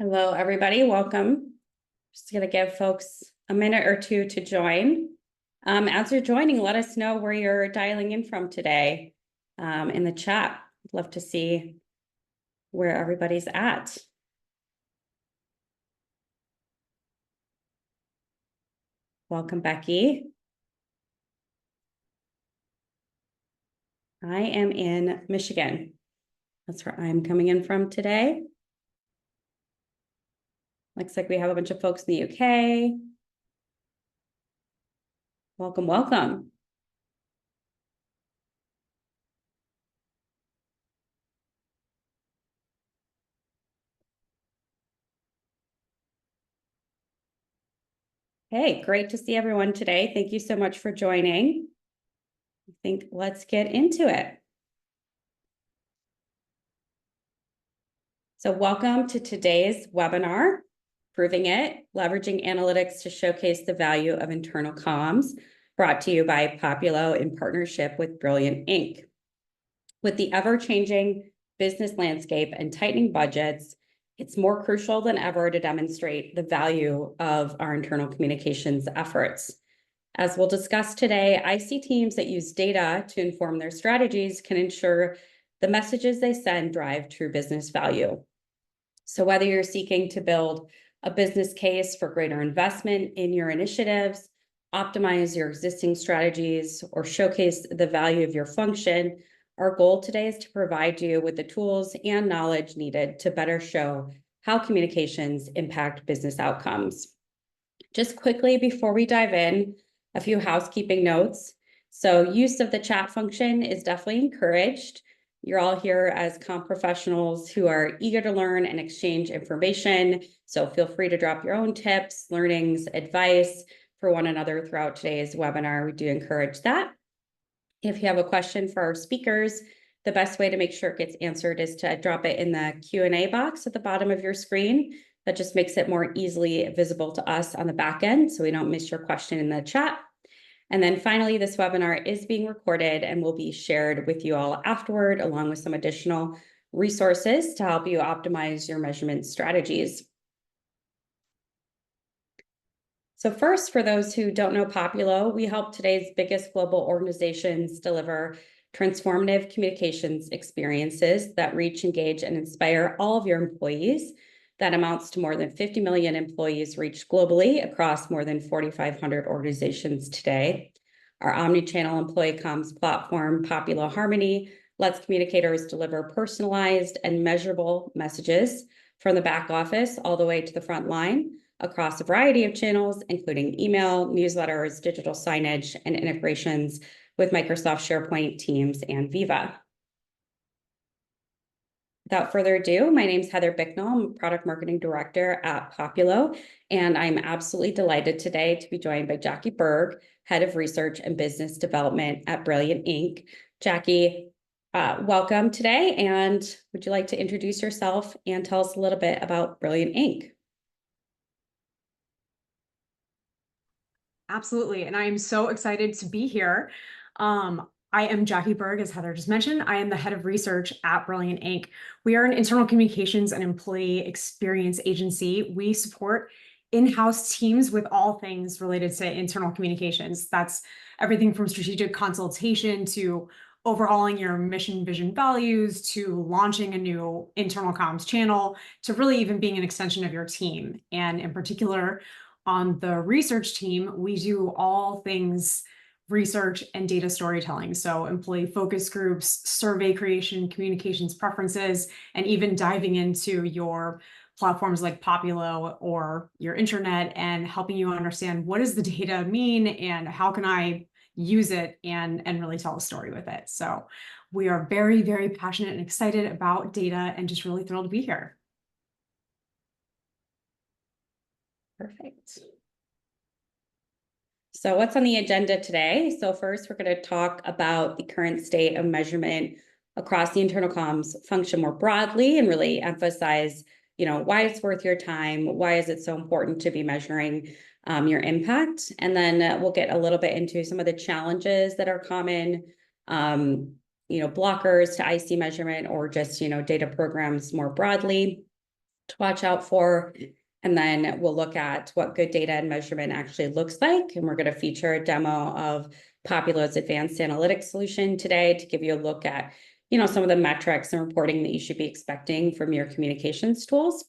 Hello, everybody. Welcome. Just going to give folks a minute or two to join. As you're joining, let us know where you're dialing in from today in the chat. I'd love to see where everybody's at. Welcome, Becky. I am in Michigan. That's where I'm coming in from today. Looks like we have a bunch of folks in the UK. Welcome, welcome. Hey, great to see everyone today. Thank you so much for joining. I think let's get into it. So welcome to today's webinar, Proving It, Leveraging Analytics to Showcase the Value of Internal Comms, brought to you by Poppulo in partnership with Brilliant Inc. With the ever-changing business landscape and tightening budgets, it's more crucial than ever to demonstrate the value of our internal communications efforts. As we'll discuss today, IC teams that use data to inform their strategies can ensure the messages they send drive true business value. So whether you're seeking to build a business case for greater investment in your initiatives, optimize your existing strategies, or showcase the value of your function, our goal today is to provide you with the tools and knowledge needed to better show how communications impact business outcomes. Just quickly before we dive in, a few housekeeping notes. So use of the chat function is definitely encouraged. You're all here as comm professionals who are eager to learn and exchange information. So feel free to drop your own tips, learnings, advice for one another throughout today's webinar. We do encourage that. If you have a question for our speakers, the best way to make sure it gets answered is to drop it in the Q&A box at the bottom of your screen. That just makes it more easily visible to us on the back end so we don't miss your question in the chat. And then finally, this webinar is being recorded and will be shared with you all afterward, along with some additional resources to help you optimize your measurement strategies. So first, for those who don't know Poppulo, we help today's biggest global organizations deliver transformative communications experiences that reach, engage, and inspire all of your employees. That amounts to more than 50 million employees reached globally across more than 4,500 organizations today. Our omni-channel employee comms platform, Poppulo Harmony, lets communicators deliver personalized and measurable messages from the back office all the way to the front line across a variety of channels, including email, newsletters, digital signage, and integrations with Microsoft SharePoint, Teams, and Viva. Without further ado, my name is Heather Bicknell. I'm a product marketing director at Poppulo, and I'm absolutely delighted today to be joined by Jackie Berg, head of research and business development at Brilliant Inc. Jackie, welcome today, and would you like to introduce yourself and tell us a little bit about Brilliant Inc.? Absolutely, and I am so excited to be here. I am Jackie Berg, as Heather just mentioned. I am the head of research at Brilliant Inc. We are an internal communications and employee experience agency. We support in-house teams with all things related to internal communications. That's everything from strategic consultation to overhauling your mission, vision, values, to launching a new internal comms channel, to really even being an extension of your team. And in particular, on the research team, we do all things research and data storytelling. So employee focus groups, survey creation, communications preferences, and even diving into your platforms like Poppulo or your intranet and helping you understand what does the data mean and how can I use it and really tell a story with it. So we are very, very passionate and excited about data and just really thrilled to be here. Perfect. So what's on the agenda today? So first, we're going to talk about the current state of measurement across the internal comms function more broadly and really emphasize, why it's worth your time. Why is it so important to be measuring your impact? And then we'll get a little bit into some of the challenges that are common, blockers to IC measurement or just, data programs more broadly. to watch out for. And then we'll look at what good data and measurement actually looks like. And we're going to feature a demo of Poppulo's advanced analytics solution today to give you a look at, some of the metrics and reporting that you should be expecting from your communications tools.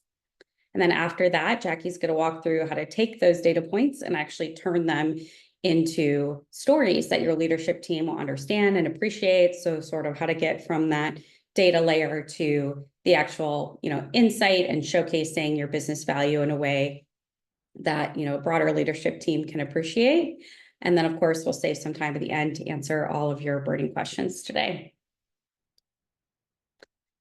And then after that, Jackie's going to walk through how to take those data points and actually turn them into stories that your leadership team will understand and appreciate. So sort of how to get from that data layer to the actual, insight and showcasing your business value in a way that, a broader leadership team can appreciate. And then, of course, we'll save some time at the end to answer all of your burning questions today.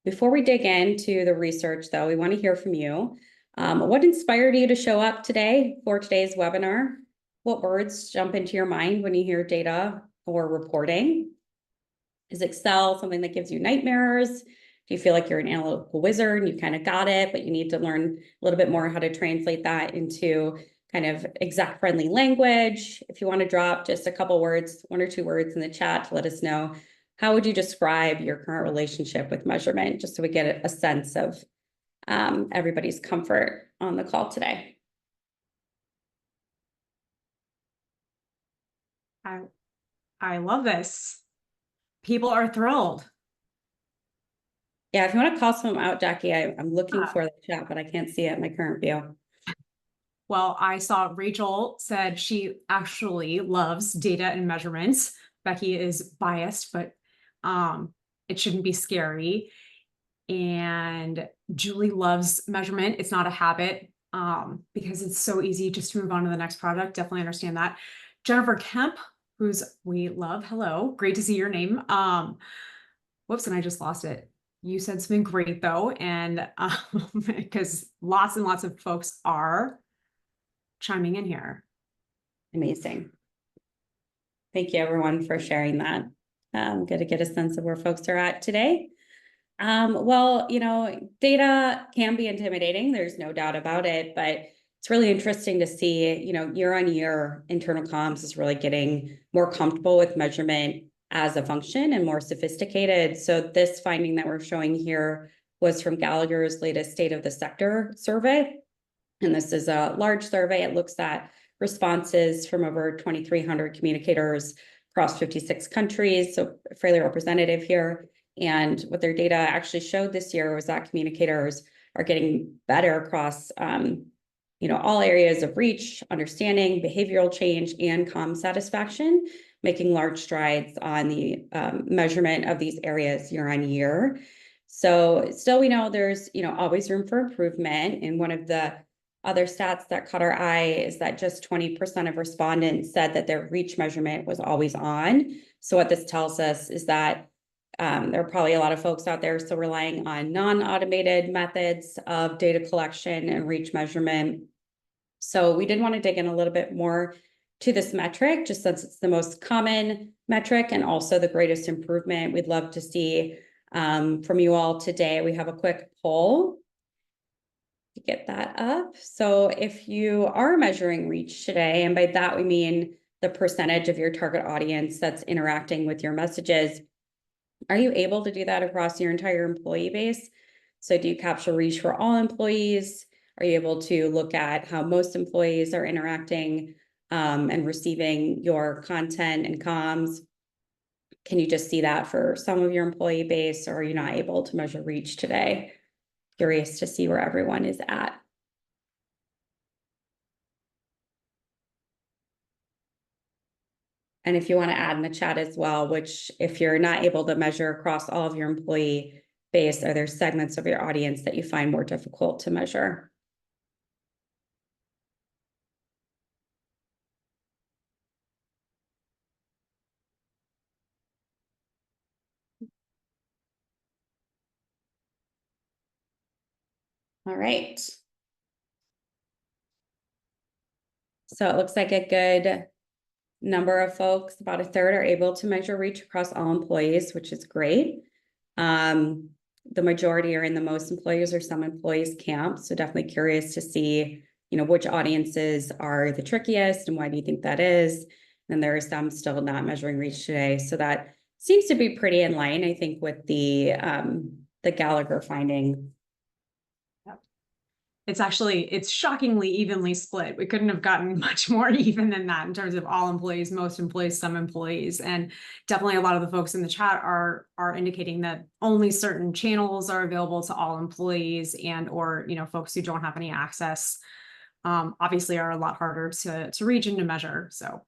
Before we dig into the research, though, we want to hear from you. What inspired you to show up today for today's webinar? What words jump into your mind when you hear data or reporting? Is Excel something that gives you nightmares? Do you feel like you're an analytical wizard and you kind of got it, but you need to learn a little bit more how to translate that into kind of exec-friendly language? If you want to drop just a couple words, 1 or 2 words in the chat to let us know, how would you describe your current relationship with measurement, just so we get a sense of everybody's comfort on the call today? I love this. People are thrilled. Yeah, if you want to call someone out, Jackie, I'm looking for the chat, but I can't see it in my current view. Well, I saw Rachel said she actually loves data and measurements. Becky is biased, but it shouldn't be scary. And Julie loves measurement. It's not a habit because it's so easy just to move on to the next product. Definitely understand that. Jennifer Kemp, we love. Hello, great to see your name. Whoops, and I just lost it. You said something great though, and because lots and lots of folks are chiming in here. Amazing. Thank you everyone for sharing that. Good to get a sense of where folks are at today. Well, data can be intimidating. There's no doubt about it, but it's really interesting to see, year on year, internal comms is really getting more comfortable with measurement as a function and more sophisticated. So this finding that we're showing here was from Gallagher's latest State of the Sector survey. And this is a large survey. It looks at responses from over 2,300 communicators across 56 countries, so fairly representative here. And what their data actually showed this year was that communicators are getting better across, all areas of reach, understanding, behavioral change, and comm satisfaction, making large strides on the measurement of these areas year on year. So still, we know there's, always room for improvement. And one of the other stats that caught our eye is that just 20% of respondents said that their reach measurement was always on. So what this tells us is that there are probably a lot of folks out there still relying on non-automated methods of data collection and reach measurement. So we did want to dig in a little bit more to this metric, just since it's the most common metric and also the greatest improvement. We'd love to see from you all today. We have a quick poll to get that up. So if you are measuring reach today, and by that we mean the percentage of your target audience that's interacting with your messages, are you able to do that across your entire employee base? So do you capture reach for all employees? Are you able to look at how most employees are interacting and receiving your content and comms? Can you just see that for some of your employee base, or are you not able to measure reach today? Curious to see where everyone is at. And if you want to add in the chat as well, which if you're not able to measure across all of your employee base, are there segments of your audience that you find more difficult to measure? All right. So it looks like a good number of folks, about a third, are able to measure reach across all employees, which is great. The majority are in the most employees or some employees camp. So definitely curious to see, which audiences are the trickiest and why do you think that is? And there are some still not measuring reach today. So that seems to be pretty in line, I think, with the Gallagher finding. It's shockingly evenly split. We couldn't have gotten much more even than that in terms of all employees, most employees, some employees. And definitely a lot of the folks in the chat are indicating that only certain channels are available to all employees, and or, you know, folks who don't have any access obviously are a lot harder to reach and to measure. So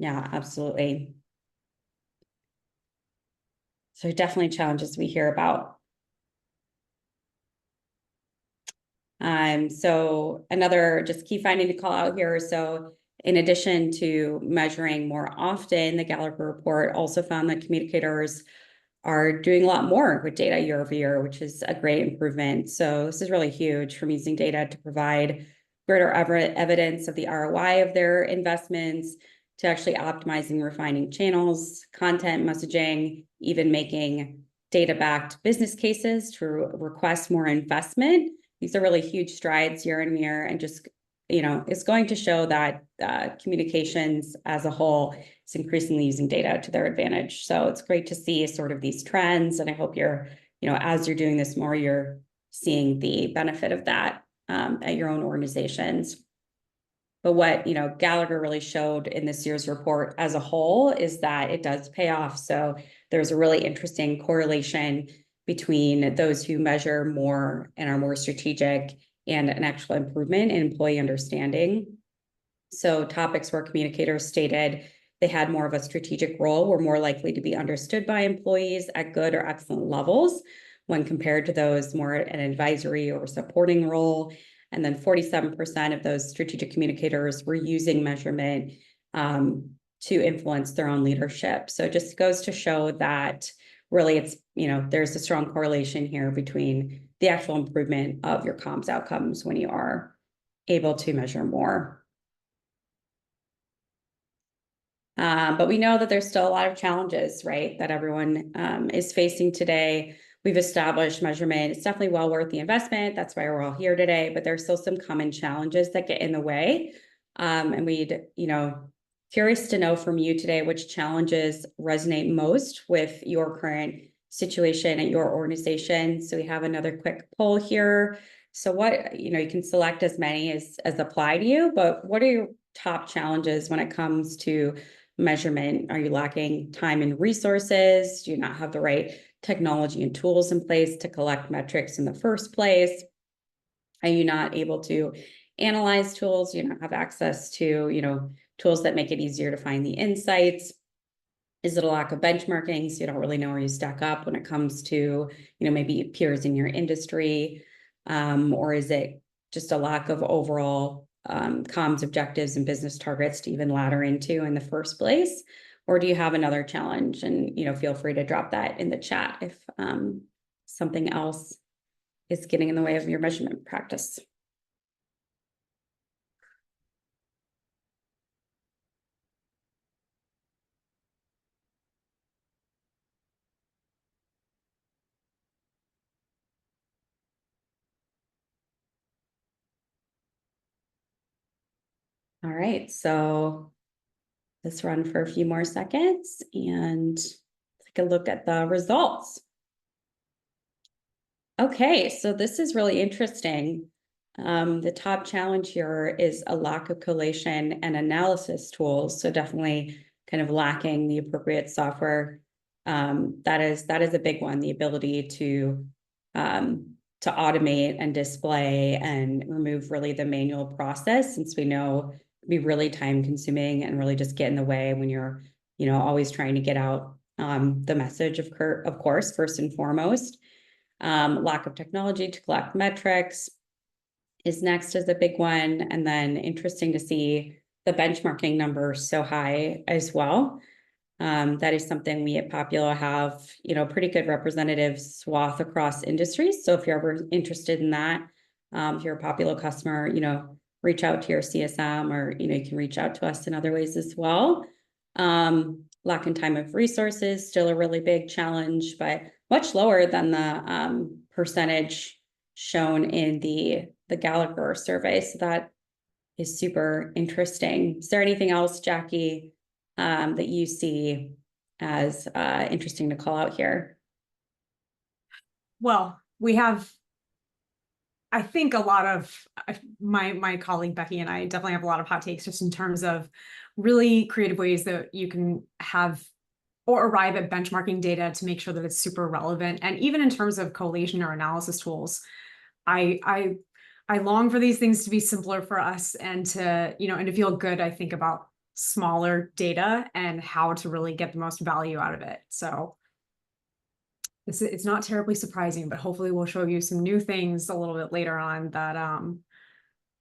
Yeah, absolutely. So definitely challenges we hear about. So another just key finding to call out here. So in addition to measuring more often, the Gallagher report also found that communicators are doing a lot more with data year over year, which is a great improvement. So this is really huge, from using data to provide greater evidence of the ROI of their investments, to actually optimizing, refining channels, content, messaging, even making data-backed business cases to request more investment. These are really huge strides year on year, and just, you know, it's going to show that communications as a whole is increasingly using data to their advantage. So it's great to see sort of these trends, and I hope you're, you know, as you're doing this more, you're seeing the benefit of that at your own organizations. But what, you know, Gallagher really showed in this year's report as a whole is that it does pay off. So there's a really interesting correlation between those who measure more and are more strategic and an actual improvement in employee understanding. So topics where communicators stated they had more of a strategic role were more likely to be understood by employees at good or excellent levels when compared to those more at an advisory or supporting role. And then 47% of those strategic communicators were using measurement to influence their own leadership. So it just goes to show that really it's, you know, there's a strong correlation here between the actual improvement of your comms outcomes when you are able to measure more. But we know that there's still a lot of challenges, right, that everyone is facing today. We've established measurement. It's definitely well worth the investment. That's why we're all here today, but there's still some common challenges that get in the way. And we'd, you know, curious to know from you today, which challenges resonate most with your current situation at your organization. So we have another quick poll here. So what, you know, you can select as many as apply to you, but what are your top challenges when it comes to measurement? Are you lacking time and resources? Do you not have the right technology and tools in place to collect metrics in the first place? Are you not able to analyze tools? Do you not have access to, you know, tools that make it easier to find the insights? Is it a lack of benchmarking, so you don't really know where you stack up when it comes to, you know, maybe peers in your industry? Or is it just a lack of overall comms objectives and business targets to even ladder into in the first place? Or do you have another challenge? And, you know, feel free to drop that in the chat if something else is getting in the way of your measurement practice. All right, so let's run for a few more seconds and take a look at the results. Okay, so this is really interesting. The top challenge here is a lack of collation and analysis tools. So definitely kind of lacking the appropriate software. That is a big one, the ability to automate and display and remove really the manual process, since we know it can be really time consuming and really just get in the way when you're, you know, always trying to get out the message of course, first and foremost. Lack of technology to collect metrics is next as a big one. And then interesting to see the benchmarking numbers so high as well. That is something we at Poppulo have, you know, pretty good representative swath across industries. So if you're ever interested in that, if you're a Poppulo customer, you know, reach out to your CSM, or, you know, you can reach out to us in other ways as well. Lack in time of resources, still a really big challenge, but much lower than the percentage shown in the Gallagher survey. So that is super interesting. Is there anything else, Jackie, that you see as interesting to call out here? well, we have I think a lot of my colleague Becky and I definitely have a lot of hot takes just in terms of really creative ways that you can have or arrive at benchmarking data to make sure that it's super relevant. And even in terms of collation or analysis tools, I long for these things to be simpler for us and to, and to feel good, I think, about smaller data and how to really get the most value out of it. So it's not terribly surprising, but hopefully we'll show you some new things a little bit later on that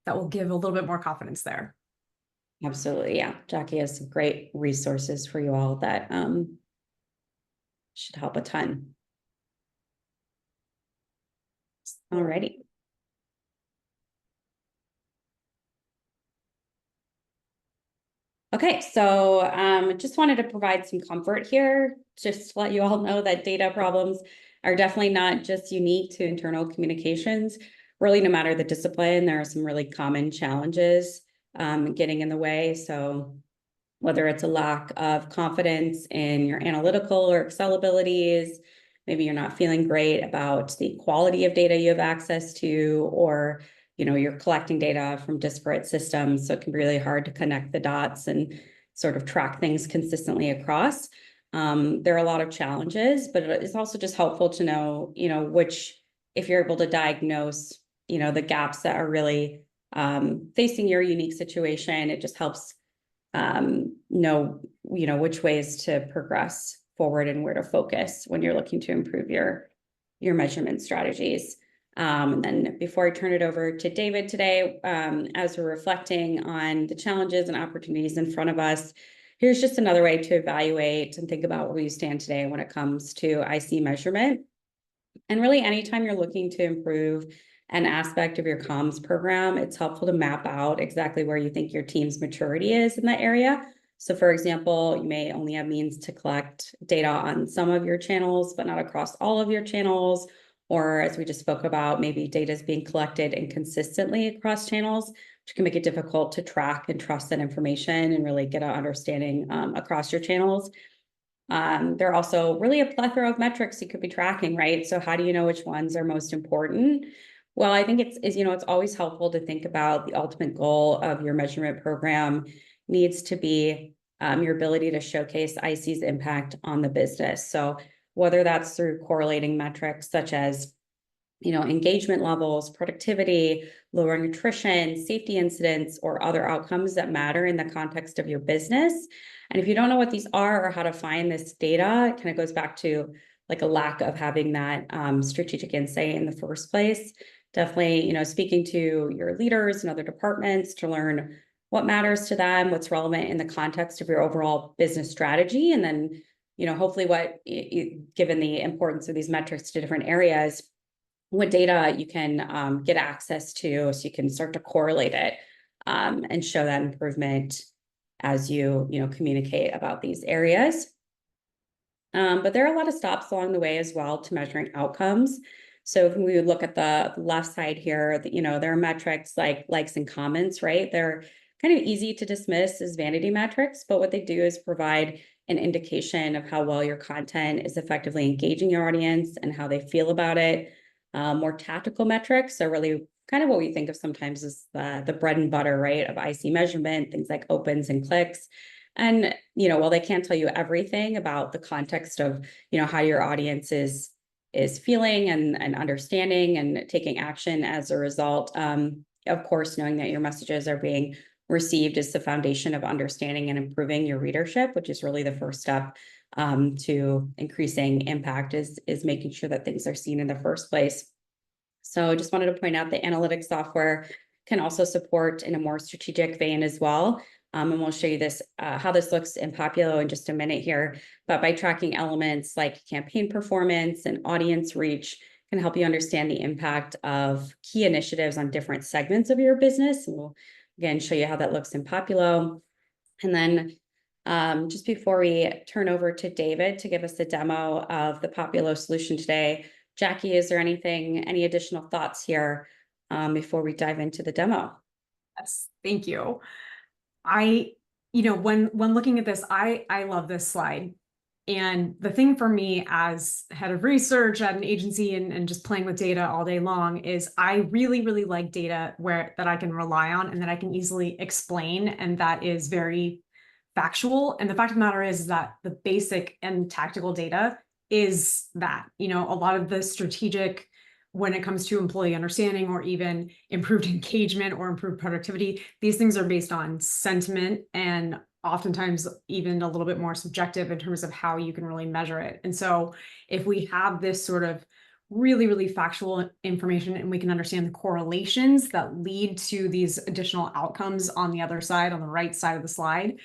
will give a little bit more confidence there. Absolutely. Yeah. Jackie has some great resources for you all that should help a ton. Alrighty. Okay, so just wanted to provide some comfort here, just to let you all know that data problems are definitely not just unique to internal communications. Really, no matter the discipline, there are some really common challenges getting in the way. So whether it's a lack of confidence in your analytical or Excel abilities, maybe you're not feeling great about the quality of data you have access to, or you're collecting data from disparate systems, so it can be really hard to connect the dots and sort of track things consistently across. There are a lot of challenges, but it's also just helpful to know, which, if you're able to diagnose, the gaps that are really facing your unique situation, it just helps know, which ways to progress forward and where to focus when you're looking to improve your measurement strategies. And then before I turn it over to David today, as we're reflecting on the challenges and opportunities in front of us, here's just another way to evaluate and think about where you stand today when it comes to IC measurement. And really, anytime you're looking to improve an aspect of your comms program, it's helpful to map out exactly where you think your team's maturity is in that area. So for example, you may only have means to collect data on some of your channels, but not across all of your channels. Or as we just spoke about, maybe data is being collected inconsistently across channels, which can make it difficult to track and trust that information and really get an understanding across your channels. There are also really a plethora of metrics you could be tracking, right? So how do you know which ones are most important? Well, I think it's always helpful to think about the ultimate goal of your measurement program needs to be your ability to showcase IC's impact on the business. So whether that's through correlating metrics such as engagement levels, productivity, lower nutrition, safety incidents, or other outcomes that matter in the context of your business. And if you don't know what these are or how to find this data, it kind of goes back to like a lack of having that strategic insight in the first place. Definitely, speaking to your leaders and other departments to learn what matters to them, what's relevant in the context of your overall business strategy. And then, hopefully given the importance of these metrics to different areas, what data you can get access to so you can start to correlate it and show that improvement as you communicate about these areas. But there are a lot of stops along the way as well to measuring outcomes. So if we look at the left side here, there are metrics like likes and comments, right? They're kind of easy to dismiss as vanity metrics, but what they do is provide an indication of how well your content is effectively engaging your audience and how they feel about it. More tactical metrics are really kind of what we think of sometimes as the bread and butter, right, of IC measurement, things like opens and clicks. And, while they can't tell you everything about the context of, how your audience is feeling and understanding and taking action as a result, of course, knowing that your messages are being received is the foundation of understanding and improving your readership, which is really the first step to increasing impact is making sure that things are seen in the first place. So I just wanted to point out that analytics software can also support in a more strategic vein as well. And we'll show you this, how this looks in Poppulo in just a minute here. But by tracking elements like campaign performance and audience reach can help you understand the impact of key initiatives on different segments of your business. And we'll again show you how that looks in Poppulo. And then just before we turn over to David to give us a demo of the Poppulo solution today, Jackie, is there any additional thoughts here before we dive into the demo? Yes, thank you. When looking at this, I love this slide. And the thing for me as head of research at an agency and just playing with data all day long is I really, really like data that I can rely on and that I can easily explain, and that is very factual. And the fact of the matter is that the basic and tactical data is that, a lot of the strategic, when it comes to employee understanding or even improved engagement or improved productivity, these things are based on sentiment and oftentimes even a little bit more subjective in terms of how you can really measure it. And so if we have this sort of really, really factual information and we can understand the correlations that lead to these additional outcomes on the other side, on the right side of the slide,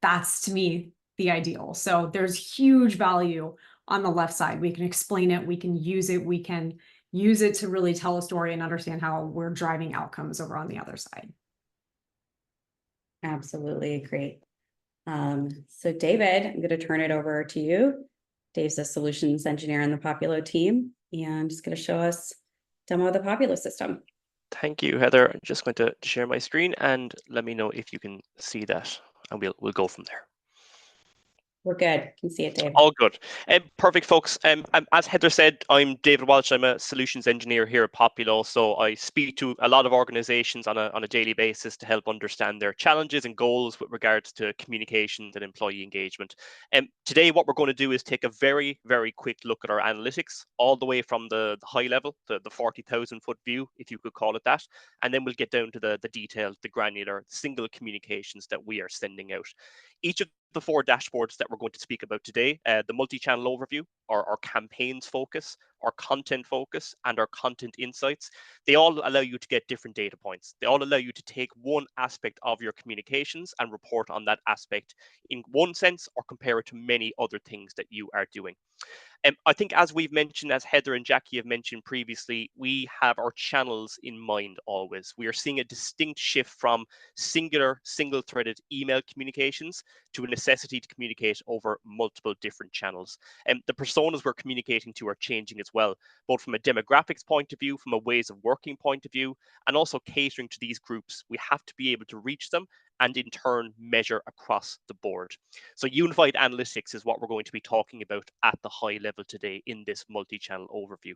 that's to me the ideal. So there's huge value on the left side. We can explain it, we can use it, we can use it to really tell a story and understand how we're driving outcomes over on the other side. Absolutely agree. So David, I'm going to turn it over to you. Dave's a solutions engineer on the Poppulo team, and just going to show us demo of the Poppulo system. Thank you, Heather. I'm just going to share my screen and let me know if you can see that, and we'll go from there. We're good. Can see it, Dave. All good. Perfect, folks. As Heather said, I'm David Walsh. I'm a solutions engineer here at Poppulo. So I speak to a lot of organizations on a daily basis to help understand their challenges and goals with regards to communications and employee engagement. Today, what we're going to do is take a very, very quick look at our analytics, all the way from the high level, the 40,000 foot view, if you could call it that. And then we'll get down to the detailed, the granular, single communications that we are sending out. Each of the 4 dashboards that we're going to speak about today, the multi-channel overview, our campaigns focus, our content focus, and our content insights, they all allow you to get different data points. They all allow you to take one aspect of your communications and report on that aspect in one sense or compare it to many other things that you are doing. I think, as we've mentioned, as Heather and Jackie have mentioned previously, we have our channels in mind always. We are seeing a distinct shift from singular, single-threaded email communications to a necessity to communicate over multiple different channels. And the personas we're communicating to are changing as well, both from a demographics point of view, from a ways of working point of view, and also catering to these groups. We have to be able to reach them and in turn measure across the board. So unified analytics is what we're going to be talking about at the high level today in this multi-channel overview.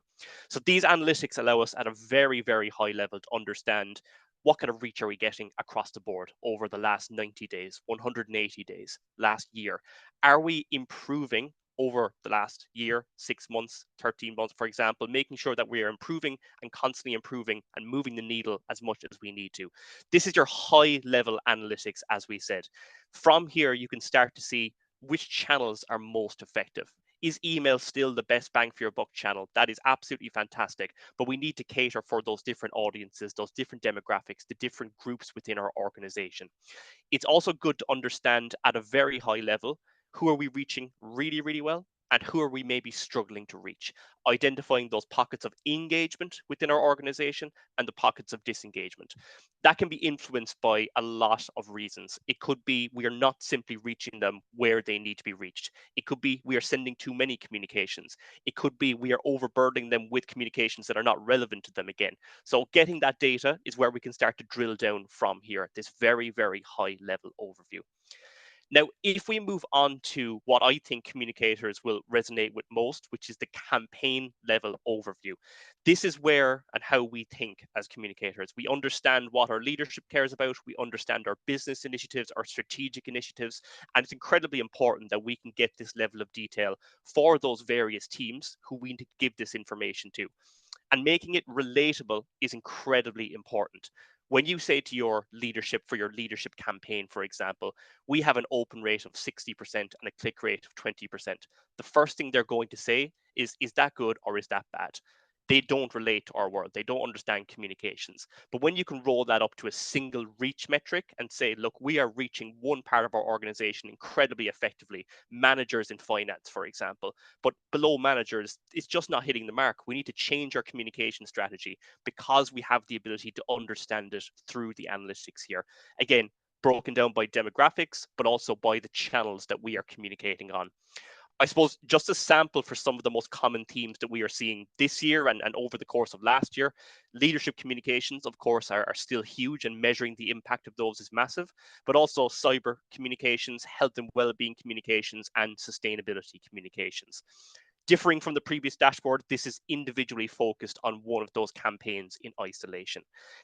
So these analytics allow us at a very, very high level to understand what kind of reach are we getting across the board over the last 90 days, 180 days, last year. Are we improving over the last year, 6 months, 13 months, for example, making sure that we are improving and constantly improving and moving the needle as much as we need to. This is your high level analytics, as we said. From here, you can start to see which channels are most effective. Is email still the best bang for your buck channel? That is absolutely fantastic, but we need to cater for those different audiences, those different demographics, the different groups within our organization. It's also good to understand at a very high level, who are we reaching really, really well and who are we maybe struggling to reach, identifying those pockets of engagement within our organization and the pockets of disengagement. That can be influenced by a lot of reasons. It could be we are not simply reaching them where they need to be reached. It could be we are sending too many communications. It could be we are overburdening them with communications that are not relevant to them again. So getting that data is where we can start to drill down from here at this very, very high level overview. Now, if we move on to what I think communicators will resonate with most, which is the campaign level overview. This is where and how we think as communicators. We understand what our leadership cares about. We understand our business initiatives, our strategic initiatives, and it's incredibly important that we can get this level of detail for those various teams who we need to give this information to. And making it relatable is incredibly important. When you say to your leadership for your leadership campaign, for example, we have an open rate of 60% and a click rate of 20%. The first thing they're going to say is that good or is that bad? They don't relate to our world. They don't understand communications. But when you can roll that up to a single reach metric and say, look, we are reaching one part of our organization incredibly effectively, managers in finance, for example, but below managers, it's just not hitting the mark. We need to change our communication strategy because we have the ability to understand it through the analytics here. Again, broken down by demographics, but also by the channels that we are communicating on. I suppose just a sample for some of the most common themes that we are seeing this year and over the course of last year. Leadership communications, of course, are still huge, and measuring the impact of those is massive, but also cyber communications, health and well-being communications, and sustainability communications. Differing from the previous dashboard, this is individually focused on one of those campaigns in isolation.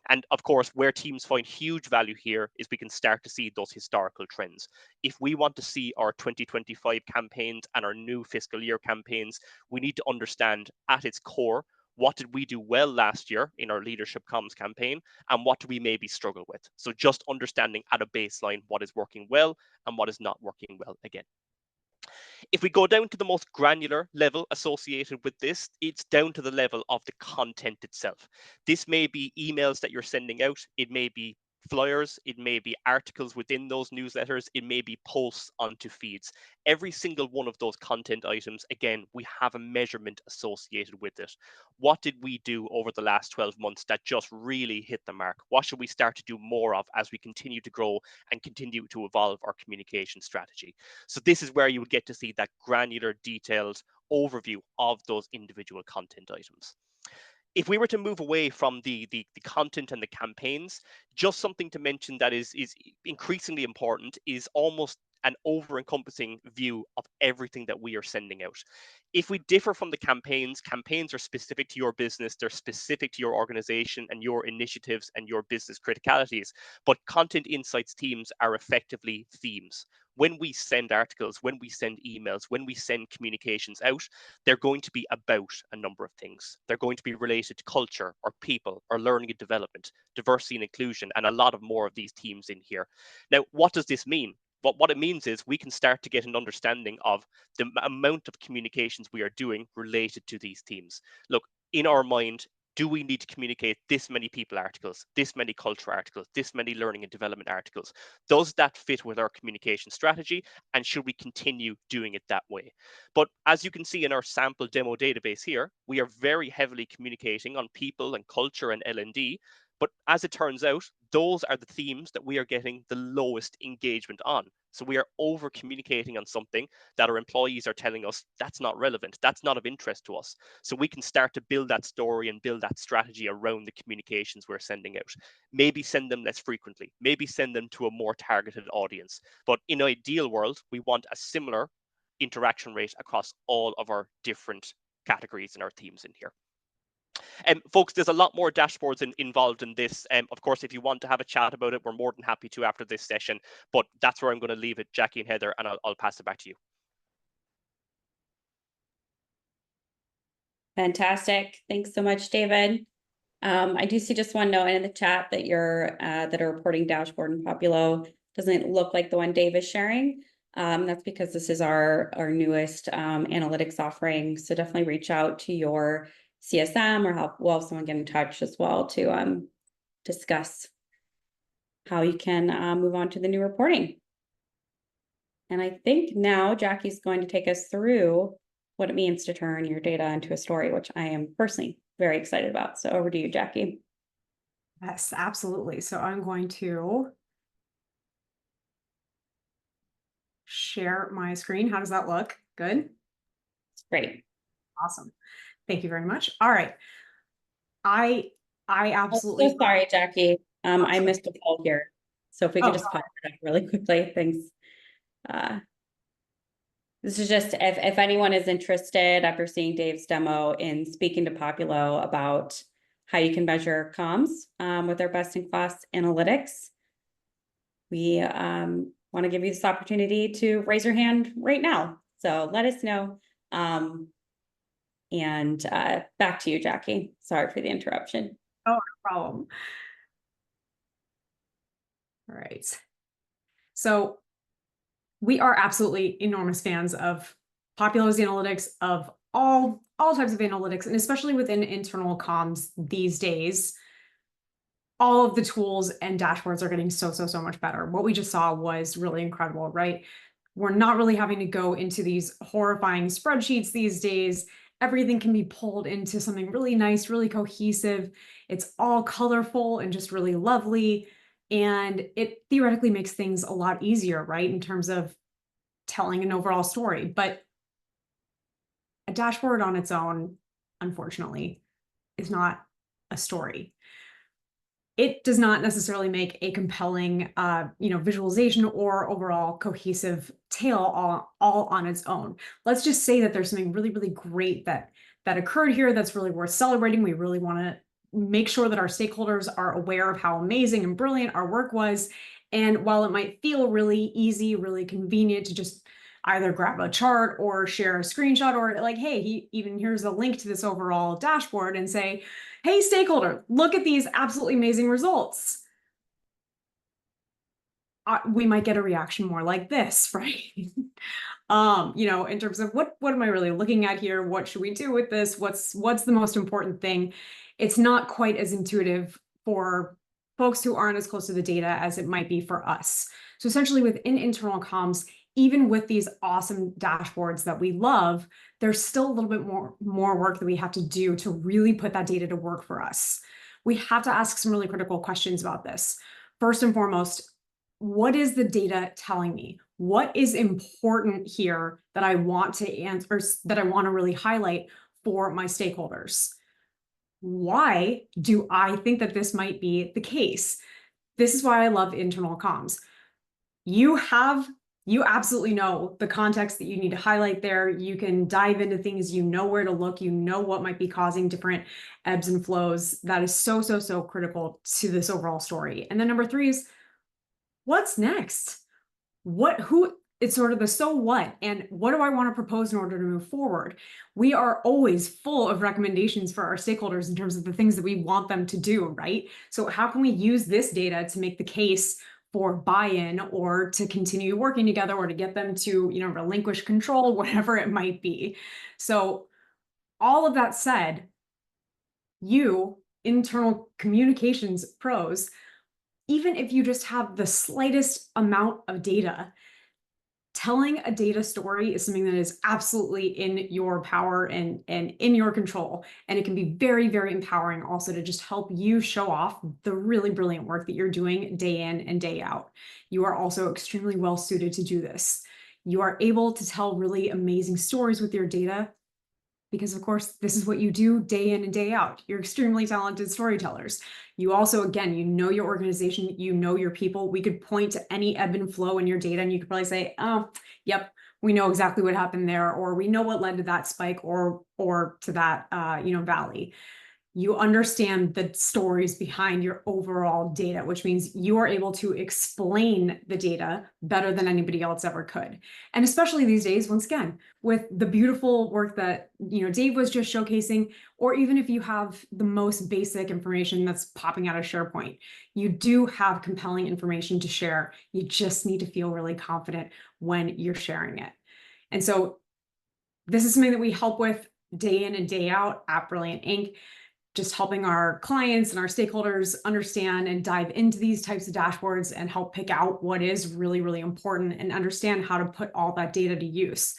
And of course, where teams find huge value here is we can start to see those historical trends. If we want to see our 2025 campaigns and our new fiscal year campaigns, we need to understand at its core, what did we do well last year in our leadership comms campaign, and what do we maybe struggle with? So just understanding at a baseline what is working well and what is not working well again. If we go down to the most granular level associated with this, it's down to the level of the content itself. This may be emails that you're sending out, it may be flyers, it may be articles within those newsletters, it may be posts onto feeds. Every single one of those content items, again, we have a measurement associated with it. What did we do over the last 12 months that just really hit the mark? What should we start to do more of as we continue to grow and continue to evolve our communication strategy? So this is where you would get to see that granular, detailed overview of those individual content items. If we were to move away from the content and the campaigns, just something to mention that is increasingly important is almost an over-encompassing view of everything that we are sending out. If we differ from the campaigns, campaigns are specific to your business, they're specific to your organization and your initiatives and your business criticalities, but content insights teams are effectively themes. When we send articles, when we send emails, when we send communications out, they're going to be about a number of things. They're going to be related to culture or people or learning and development, diversity and inclusion, and a lot of more of these themes in here. Now, what does this mean? What it means is we can start to get an understanding of the amount of communications we are doing related to these themes. Look, in our mind, do we need to communicate this many people articles, this many culture articles, this many learning and development articles? Does that fit with our communication strategy? And should we continue doing it that way? But as you can see in our sample demo database here, we are very heavily communicating on people and culture and L&D. But as it turns out, those are the themes that we are getting the lowest engagement on. So we are over communicating on something that our employees are telling us that's not relevant, that's not of interest to us. So we can start to build that story and build that strategy around the communications we're sending out. Maybe send them less frequently, maybe send them to a more targeted audience. But in an ideal world, we want a similar interaction rate across all of our different categories and our themes in here. Folks, there's a lot more dashboards involved in this. Of course, if you want to have a chat about it, we're more than happy to after this session. But that's where I'm going to leave it, Jackie and Heather, and I'll pass it back to you. Fantastic. Thanks so much, David. I do see just one note in the chat that that a reporting dashboard in Poppulo doesn't look like the one Dave is sharing. That's because this is our newest analytics offering. So definitely reach out to your CSM or have someone get in touch as well to discuss how you can move on to the new reporting. And I think now Jackie's going to take us through what it means to turn your data into a story, which I am personally very excited about. So over to you, Jackie. Yes, absolutely. So I'm going to share my screen. How does that look? Good. It's great. Awesome. Thank you very much. All right. I absolutely. I'm so sorry, Jackie. I missed a poll here. So if we could just pop it up really quickly, thanks. This is just if anyone is interested after seeing Dave's demo in speaking to Poppulo about how you can measure comms with our best-in-class analytics. We want to give you this opportunity to raise your hand right now. So let us know. And back to you, Jackie. Sorry for the interruption. Oh, no problem. All right. So we are absolutely enormous fans of Poppulo's analytics, of all types of analytics, and especially within internal comms these days. All of the tools and dashboards are getting so much better. What we just saw was really incredible, right? We're not really having to go into these horrifying spreadsheets these days. Everything can be pulled into something really nice, really cohesive. It's all colorful and just really lovely. And it theoretically makes things a lot easier, right? In terms of telling an overall story. But a dashboard on its own, unfortunately, is not a story. It does not necessarily make a compelling, visualization or overall cohesive tale all on its own. Let's just say that there's something really, really great that occurred here that's really worth celebrating. We really want to make sure that our stakeholders are aware of how amazing and brilliant our work was. And while it might feel really easy, really convenient to just either grab a chart or share a screenshot, or like, hey, even here's a link to this overall dashboard, and say, hey, stakeholder, look at these absolutely amazing results. We might get a reaction more like this, right? In terms of what am I really looking at here? What should we do with this? What's the most important thing? It's not quite as intuitive for folks who aren't as close to the data as it might be for us. So essentially within internal comms, even with these awesome dashboards that we love, there's still a little bit more work that we have to do to really put that data to work for us. We have to ask some really critical questions about this. First and foremost, what is the data telling me? What is important here that I want to answer, that I want to really highlight for my stakeholders? Why do I think that this might be the case? This is why I love internal comms. You absolutely know the context that you need to highlight there. You can dive into things, you know where to look, you know what might be causing different ebbs and flows. That is so, so, so critical to this overall story. And then number 3 is, what's next? It's sort of the so what, and what do I want to propose in order to move forward? We are always full of recommendations for our stakeholders in terms of the things that we want them to do, right? So how can we use this data to make the case for buy-in, or to continue working together, or to get them to, relinquish control, whatever it might be. So all of that said, you internal communications pros, even if you just have the slightest amount of data, telling a data story is something that is absolutely in your power and in your control. And it can be very, very empowering also to just help you show off the really brilliant work that you're doing day in and day out. You are also extremely well suited to do this. You are able to tell really amazing stories with your data because, of course, this is what you do day in and day out. You're extremely talented storytellers. You also, again, you know your organization, you know your people. We could point to any ebb and flow in your data, and you could probably say, oh, yep, we know exactly what happened there, or we know what led to that spike or to that valley. You understand the stories behind your overall data, which means you are able to explain the data better than anybody else ever could. And especially these days, once again, with the beautiful work that Dave was just showcasing, or even if you have the most basic information that's popping out of SharePoint, you do have compelling information to share. You just need to feel really confident when you're sharing it. And so this is something that we help with day in and day out at Brilliant Inc., just helping our clients and our stakeholders understand and dive into these types of dashboards and help pick out what is really, really important and understand how to put all that data to use.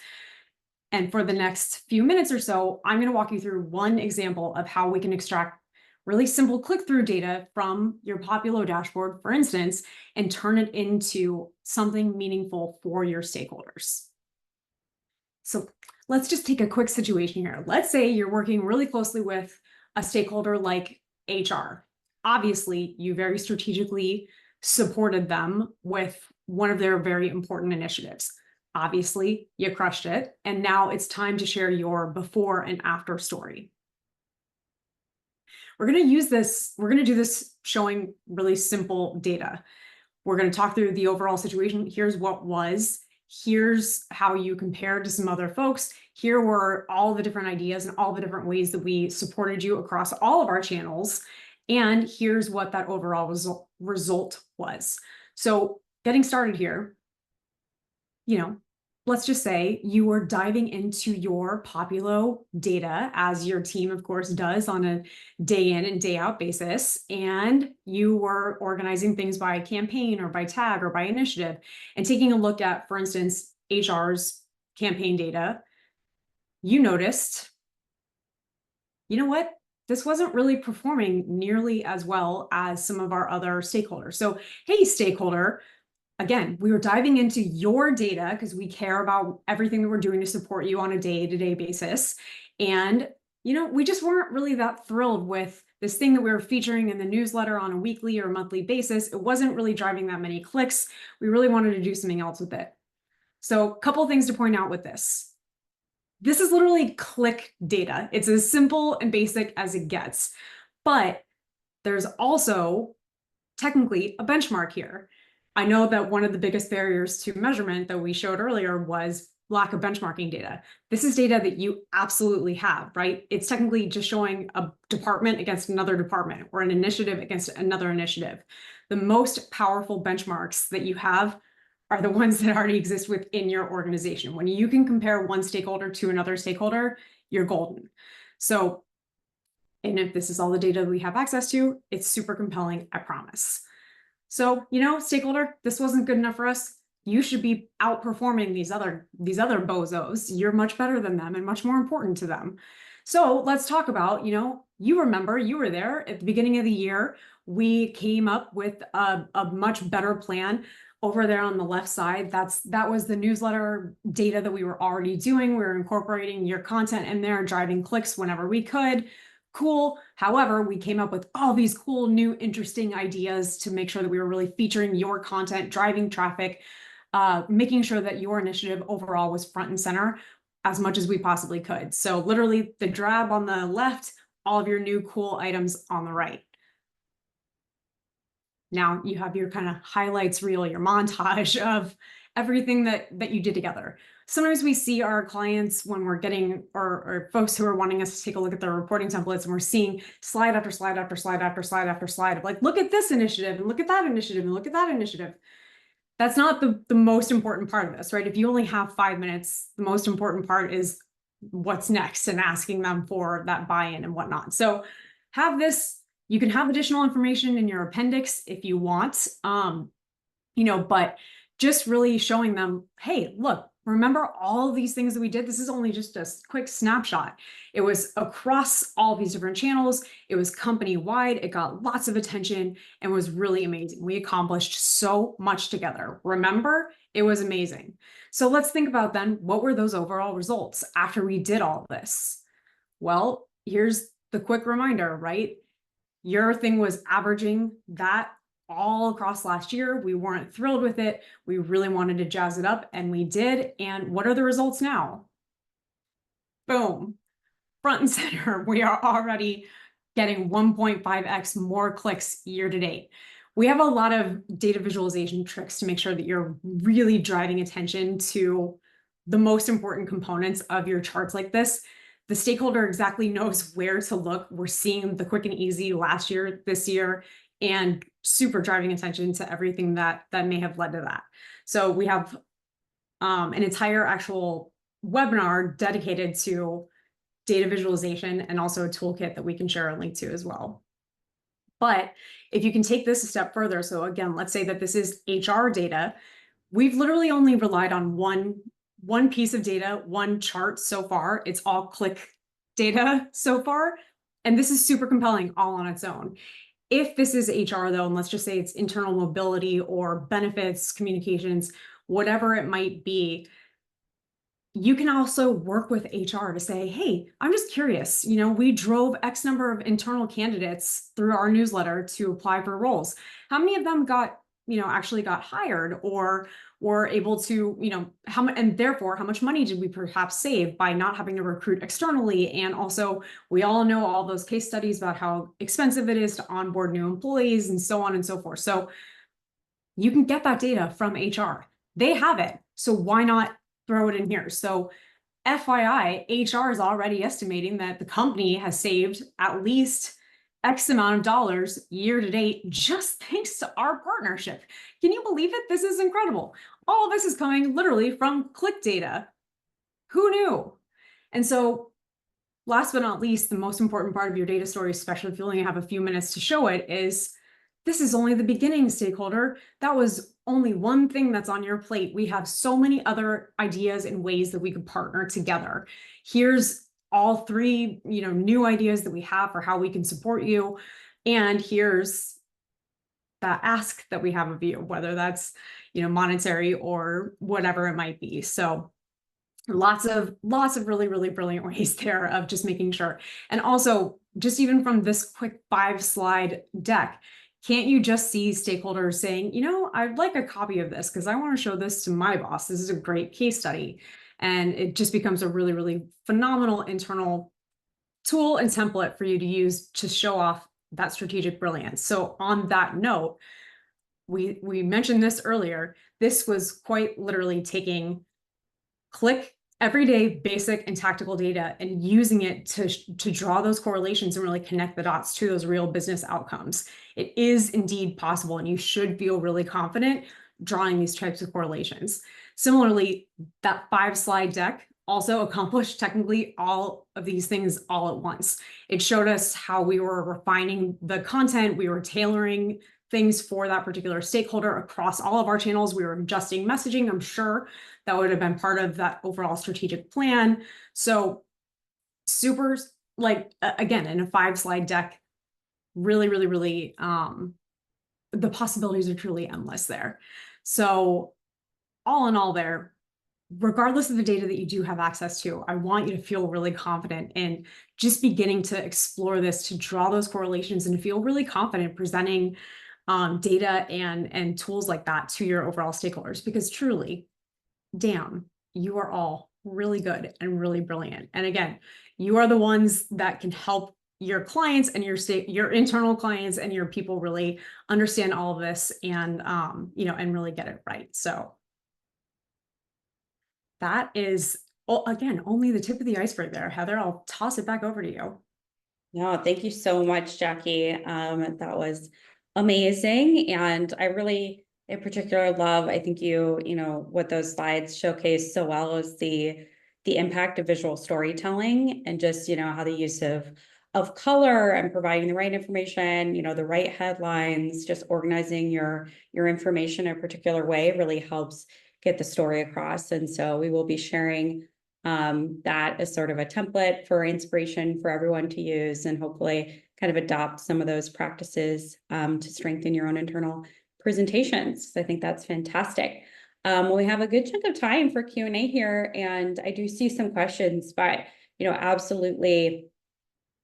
And for the next few minutes or so, I'm going to walk you through one example of how we can extract really simple click-through data from your Poppulo dashboard, for instance, and turn it into something meaningful for your stakeholders. So let's just take a quick situation here. Let's say you're working really closely with a stakeholder like HR. Obviously, you very strategically supported them with one of their very important initiatives. Obviously, you crushed it, and now it's time to share your before and after story. We're going to do this showing really simple data. We're going to talk through the overall situation. Here's what was. Here's how you compared to some other folks. Here were all the different ideas and all the different ways that we supported you across all of our channels. And here's what that overall result was. So getting started here, let's just say you were diving into your Poppulo data, as your team, of course, does on a day in and day out basis. And you were organizing things by campaign or by tag or by initiative, and taking a look at, for instance, HR's campaign data. You noticed, you know what? This wasn't really performing nearly as well as some of our other stakeholders. So, hey, stakeholder, again, we were diving into your data because we care about everything that we're doing to support you on a day-to-day basis. And, we just weren't really that thrilled with this thing that we were featuring in the newsletter on a weekly or monthly basis. It wasn't really driving that many clicks. We really wanted to do something else with it. So a couple things to point out with this. This is literally click data. It's as simple and basic as it gets, but there's also technically a benchmark here. I know that one of the biggest barriers to measurement that we showed earlier was lack of benchmarking data. This is data that you absolutely have, right? It's technically just showing a department against another department or an initiative against another initiative. The most powerful benchmarks that you have are the ones that already exist within your organization. When you can compare one stakeholder to another stakeholder, you're golden. So, and if this is all the data we have access to, it's super compelling, I promise. So, stakeholder, this wasn't good enough for us. You should be outperforming these other bozos. You're much better than them and much more important to them. So let's talk about, you remember, you were there at the beginning of the year. We came up with a much better plan over there on the left side. That was the newsletter data that we were already doing. We were incorporating your content in there, driving clicks whenever we could. Cool. However, we came up with all these cool, new, interesting ideas to make sure that we were really featuring your content, driving traffic, making sure that your initiative overall was front and center as much as we possibly could. So literally the drab on the left, all of your new cool items on the right. Now you have your kind of highlights reel, your montage of everything that you did together. Sometimes we see our clients when we're getting, or folks who are wanting us to take a look at their reporting templates, and we're seeing slide after slide after slide after slide after slide of like, look at this initiative and look at that initiative and look at that initiative. That's not the most important part of this, right? If you only have 5 minutes, the most important part is what's next and asking them for that buy-in and whatnot. So have this, you can have additional information in your appendix if you want, but just really showing them, hey, look, remember all of these things that we did? This is only just a quick snapshot. It was across all these different channels. It was company-wide. It got lots of attention and was really amazing. We accomplished so much together. Remember, it was amazing. So let's think about then, what were those overall results after we did all this? Well, here's the quick reminder, right? Your thing was averaging that all across last year. We weren't thrilled with it. We really wanted to jazz it up, and we did. And what are the results now? Boom, front and center. We are already getting 1.5x more clicks year to date. We have a lot of data visualization tricks to make sure that you're really driving attention to the most important components of your charts like this. The stakeholder exactly knows where to look. We're seeing the quick and easy last year, this year, and super driving attention to everything that may have led to that. So we have an entire actual webinar dedicated to data visualization and also a toolkit that we can share a link to as well. But if you can take this a step further, so again, let's say that this is HR data. We've literally only relied on one piece of data, one chart so far. It's all click data so far. And this is super compelling all on its own. If this is HR though, and let's just say it's internal mobility or benefits, communications, whatever it might be, you can also work with HR to say, hey, I'm just curious, we drove X number of internal candidates through our newsletter to apply for roles. How many of them actually got hired or were able to, and therefore how much money did we perhaps save by not having to recruit externally? And also we all know all those case studies about how expensive it is to onboard new employees and so on and so forth. So you can get that data from HR. They have it. So why not throw it in here? So FYI, HR is already estimating that the company has saved at least X amount of dollars year to date, just thanks to our partnership. Can you believe it? This is incredible. All of this is coming literally from click data. Who knew? And so last but not least, the most important part of your data story, especially if you only have a few minutes to show it, is this is only the beginning, stakeholder. That was only one thing that's on your plate. We have so many other ideas and ways that we could partner together. Here's all 3, new ideas that we have for how we can support you. And here's ask that we have of you, whether that's, monetary or whatever it might be. So lots of really, really brilliant ways there of just making sure. And also, just even from this quick 5-slide deck, can't you just see stakeholders saying, I'd like a copy of this because I want to show this to my boss. This is a great case study. And it just becomes a really, really phenomenal internal tool and template for you to use to show off that strategic brilliance. So on that note, we mentioned this earlier. This was quite literally taking click everyday basic and tactical data and using it to draw those correlations and really connect the dots to those real business outcomes. It is indeed possible, and you should feel really confident drawing these types of correlations. Similarly, that 5-slide deck also accomplished technically all of these things all at once. It showed us how we were refining the content, we were tailoring things for that particular stakeholder across all of our channels. We were adjusting messaging. I'm sure that would have been part of that overall strategic plan. So super, again, in a 5-slide deck, really, really, really, the possibilities are truly endless there. So all in all there, regardless of the data that you do have access to, I want you to feel really confident in just beginning to explore this, to draw those correlations and feel really confident presenting data and tools like that to your overall stakeholders, because truly, damn, you are all really good and really brilliant. And again, you are the ones that can help your clients and your internal clients and your people really understand all of this and and really get it right. So that is, again, only the tip of the iceberg there. Heather, I'll toss it back over to you. No, thank you so much, Jackie. That was amazing. And I really, in particular, love, I think what those slides showcase so well is the impact of visual storytelling and just, how the use of color and providing the right information, the right headlines, just organizing your information in a particular way really helps get the story across. And so we will be sharing that as sort of a template for inspiration for everyone to use and hopefully kind of adopt some of those practices to strengthen your own internal presentations. I think that's fantastic. We have a good chunk of time for Q&A here, and I do see some questions, but absolutely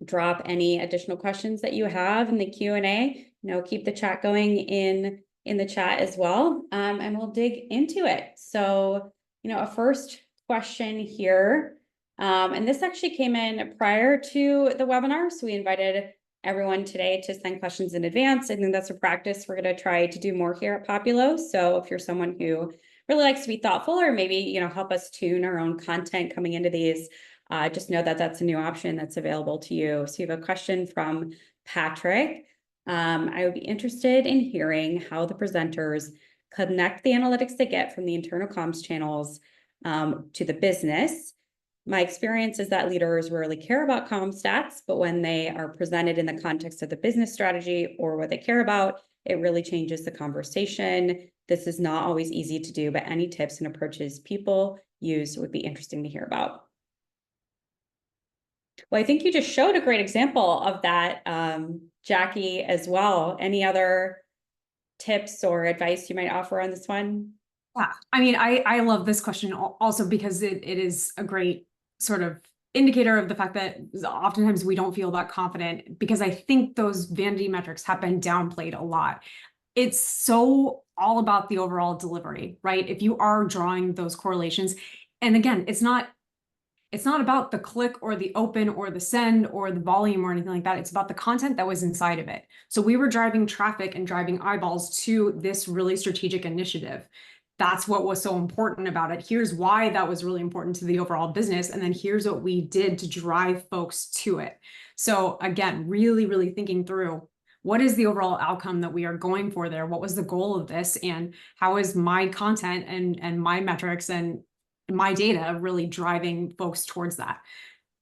drop any additional questions that you have in the Q&A. Keep the chat going in the chat as well, and we'll dig into it. So, a first question here, and this actually came in prior to the webinar, so we invited everyone today to send questions in advance. I think that's a practice we're going to try to do more here at Poppulo. So if you're someone who really likes to be thoughtful, or maybe help us tune our own content coming into these, just know that that's a new option that's available to you. So you have a question from Patrick. I would be interested in hearing how the presenters connect the analytics they get from the internal comms channels to the business. My experience is that leaders rarely care about comm stats, but when they are presented in the context of the business strategy or what they care about, it really changes the conversation. This is not always easy to do, but any tips and approaches people use would be interesting to hear about. Well, I think you just showed a great example of that, Jackie, as well. Any other tips or advice you might offer on this one? Yeah, I mean, I love this question also because it is a great sort of indicator of the fact that oftentimes we don't feel that confident, because I think those vanity metrics have been downplayed a lot. It's so all about the overall delivery, right? If you are drawing those correlations, and again, it's not about the click or the open or the send or the volume or anything like that. It's about the content that was inside of it. So we were driving traffic and driving eyeballs to this really strategic initiative. That's what was so important about it. Here's why that was really important to the overall business. And then here's what we did to drive folks to it. So again, really, really thinking through, what is the overall outcome that we are going for there? What was the goal of this? And how is my content and my metrics and my data really driving folks towards that?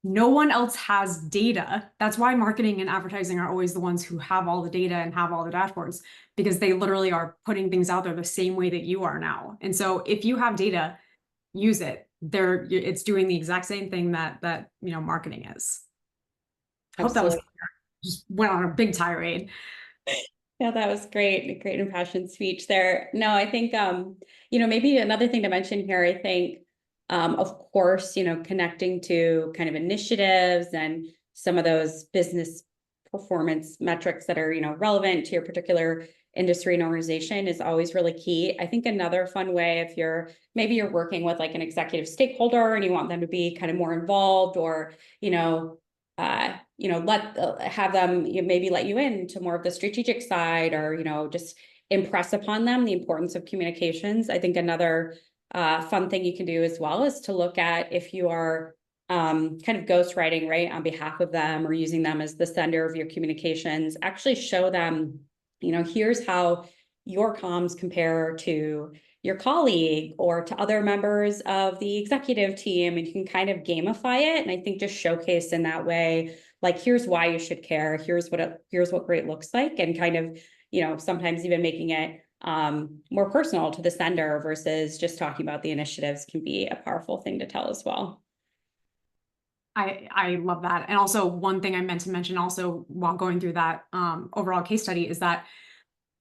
No one else has data. That's why marketing and advertising are always the ones who have all the data and have all the dashboards, because they literally are putting things out there the same way that you are now. And so if you have data, use it. It's doing the exact same thing that marketing is. I hope that was clear. Just went on a big tirade. Yeah, that was great. A great impassioned speech there. No, I think, maybe another thing to mention here, I think, of course, connecting to kind of initiatives and some of those business performance metrics that are, relevant to your particular industry and organization is always really key. I think another fun way, if maybe you're working with like an executive stakeholder and you want them to be kind of more involved, or, have them maybe let you into more of the strategic side, or, just impress upon them the importance of communications. I think another fun thing you can do as well is to look at if you are kind of ghostwriting, right, on behalf of them, or using them as the sender of your communications, actually show them, here's how your comms compare to your colleague or to other members of the executive team, and you can kind of gamify it. And I think just showcase in that way, like, here's why you should care, here's what great looks like, and kind of, sometimes even making it more personal to the sender versus just talking about the initiatives can be a powerful thing to tell as well. I love that. And also one thing I meant to mention also while going through that overall case study is that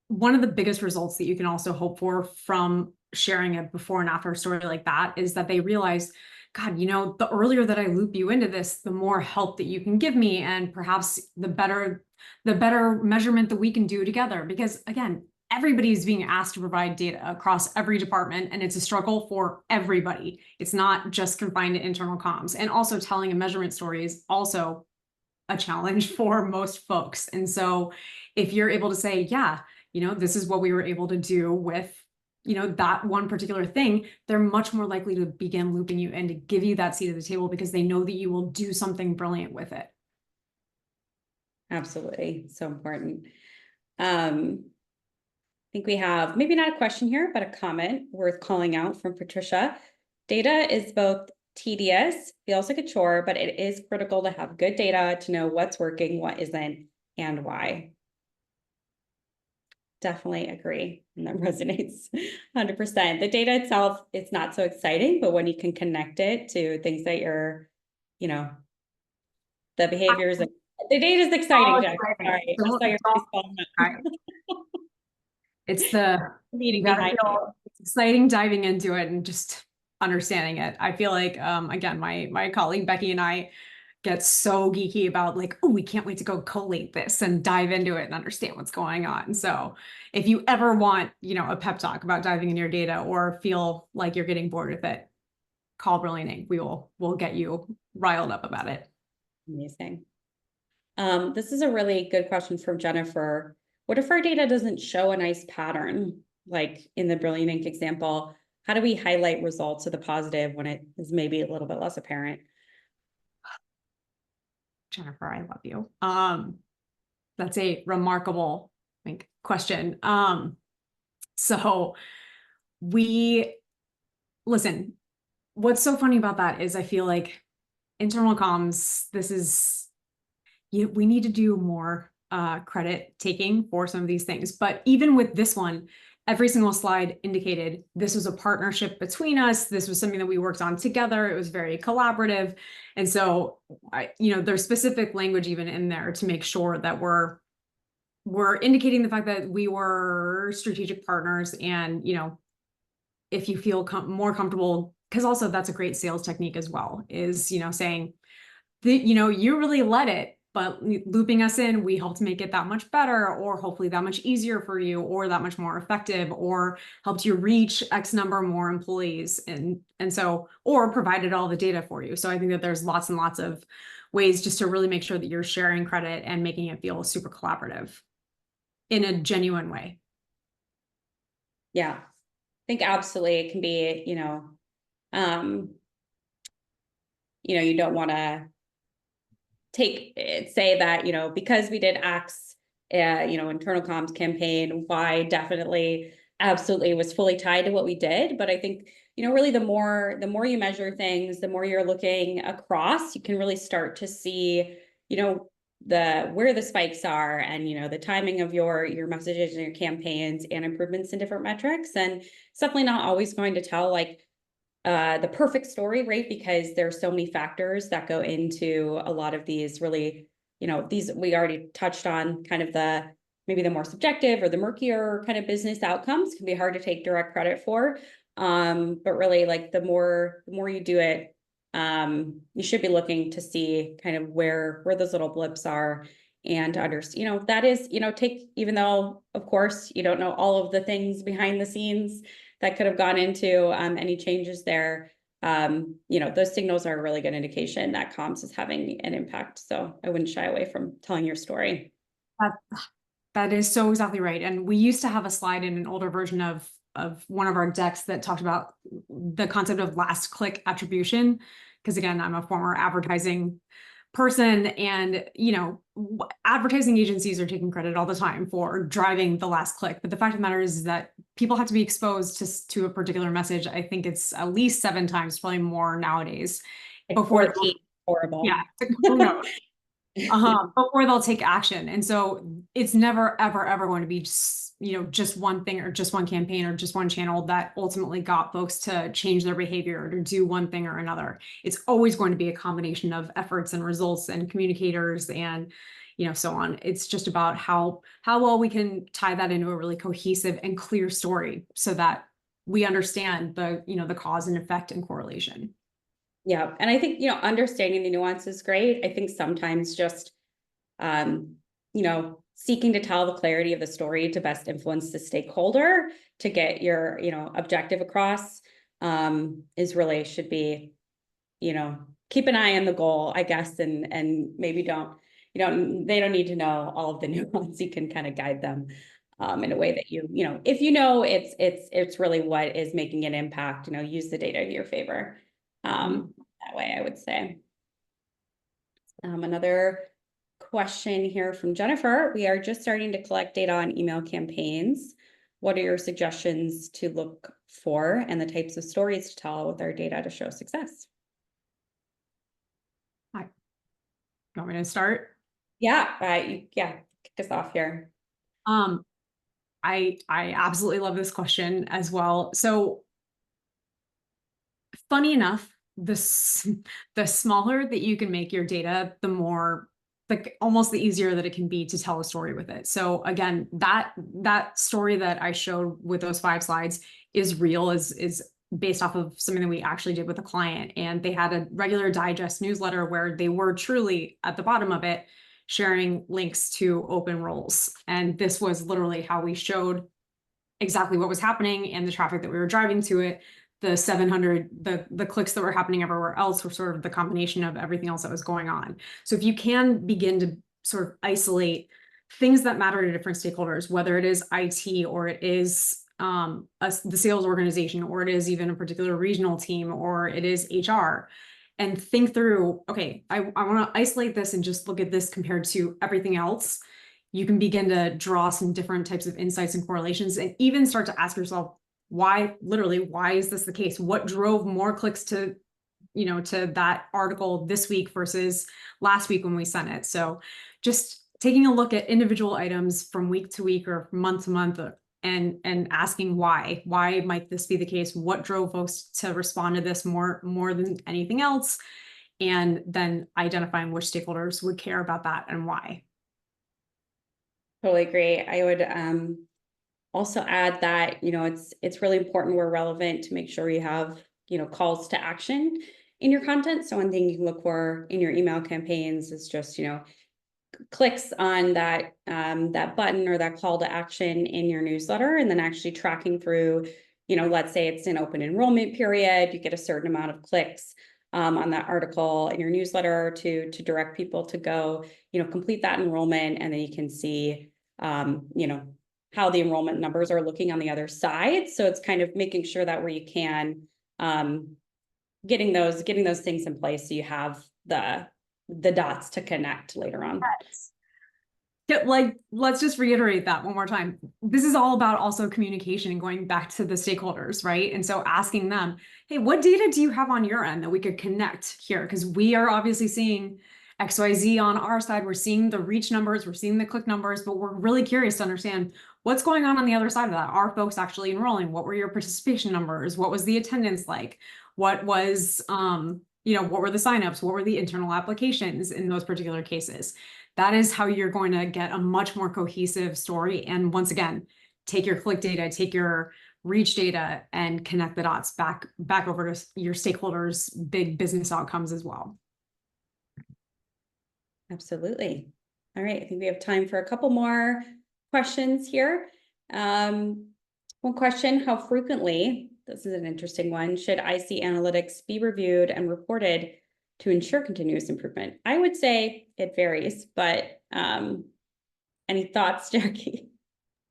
one of the biggest results that you can also hope for from sharing a before and after story like that is that they realize, God, the earlier that I loop you into this, the more help that you can give me, and perhaps the better measurement that we can do together. Because again, everybody's being asked to provide data across every department, and it's a struggle for everybody. It's not just confined to internal comms. And also telling a measurement story is also a challenge for most folks. And so if you're able to say, yeah, this is what we were able to do with, that one particular thing, they're much more likely to begin looping you in to give you that seat at the table because they know that you will do something brilliant with it. Absolutely. So important. I think we have maybe not a question here, but a comment worth calling out from Patricia. Data is both tedious, feels like a chore, but it is critical to have good data to know what's working, what isn't, and why. Definitely agree. And that resonates 100%. The data itself, it's not so exciting, but when you can connect it to things that you're, the behaviors, the data is exciting, Jack. Sorry. It's the meeting behind you. It's exciting diving into it and just understanding it. I feel like, again, my colleague Becky and I get so geeky about like, oh, we can't wait to go collate this and dive into it and understand what's going on. So if you ever want, a pep talk about diving into your data or feel like you're getting bored with it, call Brilliant Inc. We'll get you riled up about it. Amazing. This is a really good question from Jennifer. What if our data doesn't show a nice pattern, like in the Brilliant Inc. example? How do we highlight results of the positive when it is maybe a little bit less apparent? Jennifer, I love you. That's a remarkable, question. So listen, what's so funny about that is I feel like internal comms, we need to do more credit taking for some of these things. But even with this one, every single slide indicated this was a partnership between us. This was something that we worked on together. It was very collaborative. And so, there's specific language even in there to make sure that we're indicating the fact that we were strategic partners. And, if you feel more comfortable, because also that's a great sales technique as well, is, saying that, you really led it, but looping us in, we helped make it that much better, or hopefully that much easier for you, or that much more effective, or helped you reach X number more employees. And so, or provided all the data for you. So I think that there's lots and lots of ways just to really make sure that you're sharing credit and making it feel super collaborative in a genuine way. Yeah, I think absolutely it can be, you don't want to say that, because we did X, internal comms campaign, Y definitely absolutely was fully tied to what we did. But I think, really the more you measure things, the more you're looking across, you can really start to see, where the spikes are, and, the timing of your messages and your campaigns and improvements in different metrics. And it's definitely not always going to tell like the perfect story, right? Because there's so many factors that go into a lot of these really, these we already touched on kind of the maybe the more subjective or the murkier kind of business outcomes can be hard to take direct credit for. But really, like the more you do it, you should be looking to see kind of where those little blips are, and understand, that is, even though of course you don't know all of the things behind the scenes that could have gone into any changes there. Those signals are a really good indication that comms is having an impact. So I wouldn't shy away from telling your story. That is so exactly right. And we used to have a slide in an older version of one of our decks that talked about the concept of last click attribution. Because again, I'm a former advertising person, and advertising agencies are taking credit all the time for driving the last click. But the fact of the matter is that people have to be exposed to a particular message. I think it's at least 7 times, probably more nowadays. Like before 14, horrible. Yeah, who knows? Before they'll take action. And so it's never, ever, ever going to be just one thing or just one campaign or just one channel that ultimately got folks to change their behavior or to do one thing or another. It's always going to be a combination of efforts and results and communicators and so on. It's just about how well we can tie that into a really cohesive and clear story so that we understand the cause and effect and correlation. Yeah. And I think, understanding the nuance is great. I think sometimes just, seeking to tell the clarity of the story to best influence the stakeholder to get your, objective across, is really should be, keep an eye on the goal, I guess, and maybe they don't need to know all of the nuance. You can kind of guide them, in a way that if it's really what is making an impact, use the data in your favor. That way, I would say. Another question here from Jennifer. We are just starting to collect data on email campaigns. What are your suggestions to look for and the types of stories to tell with our data to show success? You want me to start? Yeah, kick us off here. I absolutely love this question as well. So funny enough, the smaller that you can make your data, the more almost the easier that it can be to tell a story with it. So again, that story that I showed with those 5 slides is real, is based off of something that we actually did with a client. And they had a regular digest newsletter where they were truly at the bottom of it sharing links to open roles. And this was literally how we showed exactly what was happening and the traffic that we were driving to it. The 700, the clicks that were happening everywhere else were sort of the combination of everything else that was going on. So if you can begin to sort of isolate things that matter to different stakeholders, whether it is IT or it is the sales organization, or it is even a particular regional team, or it is HR, and think through, okay, I want to isolate this and just look at this compared to everything else. You can begin to draw some different types of insights and correlations, and even start to ask yourself, why is this the case? What drove more clicks to that article this week versus last week when we sent it? So just taking a look at individual items from week to week or month to month, and asking why might this be the case? What drove folks to respond to this more than anything else? And then identifying which stakeholders would care about that and why. Totally agree. I would also add that, it's really important we're relevant to make sure you have, calls to action in your content. So one thing you can look for in your email campaigns is just, clicks on that button or that call to action in your newsletter, and then actually tracking through, let's say it's an open enrollment period, you get a certain amount of clicks on that article in your newsletter to direct people to go, complete that enrollment, and then you can see, how the enrollment numbers are looking on the other side. So it's kind of making sure that where you can, getting those things in place so you have the dots to connect later on. Yeah, let's just reiterate that one more time. This is all about also communication and going back to the stakeholders, right? And so asking them, hey, what data do you have on your end that we could connect here? Because we are obviously seeing XYZ on our side. We're seeing the reach numbers, we're seeing the click numbers, but we're really curious to understand what's going on the other side of that. Are folks actually enrolling? What were your participation numbers? What was the attendance like? What was, what were the signups? What were the internal applications in those particular cases? That is how you're going to get a much more cohesive story. And once again, take your click data, take your reach data, and connect the dots back over to your stakeholders' big business outcomes as well. Absolutely. All right, I think we have time for a couple more questions here. One question, how frequently, this is an interesting one, should IC analytics be reviewed and reported to ensure continuous improvement? I would say it varies, but any thoughts, Jackie?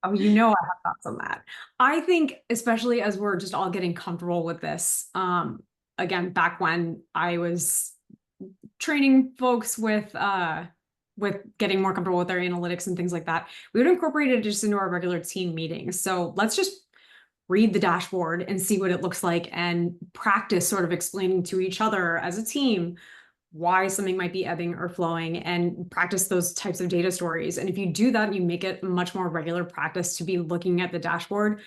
Oh, you know, I have thoughts on that. I think, especially as we're just all getting comfortable with this, again, back when I was training folks with getting more comfortable with their analytics and things like that, we would incorporate it just into our regular team meetings. So let's just read the dashboard and see what it looks like and practice sort of explaining to each other as a team why something might be ebbing or flowing, and practice those types of data stories. And if you do that, you make it much more regular practice to be looking at the dashboard.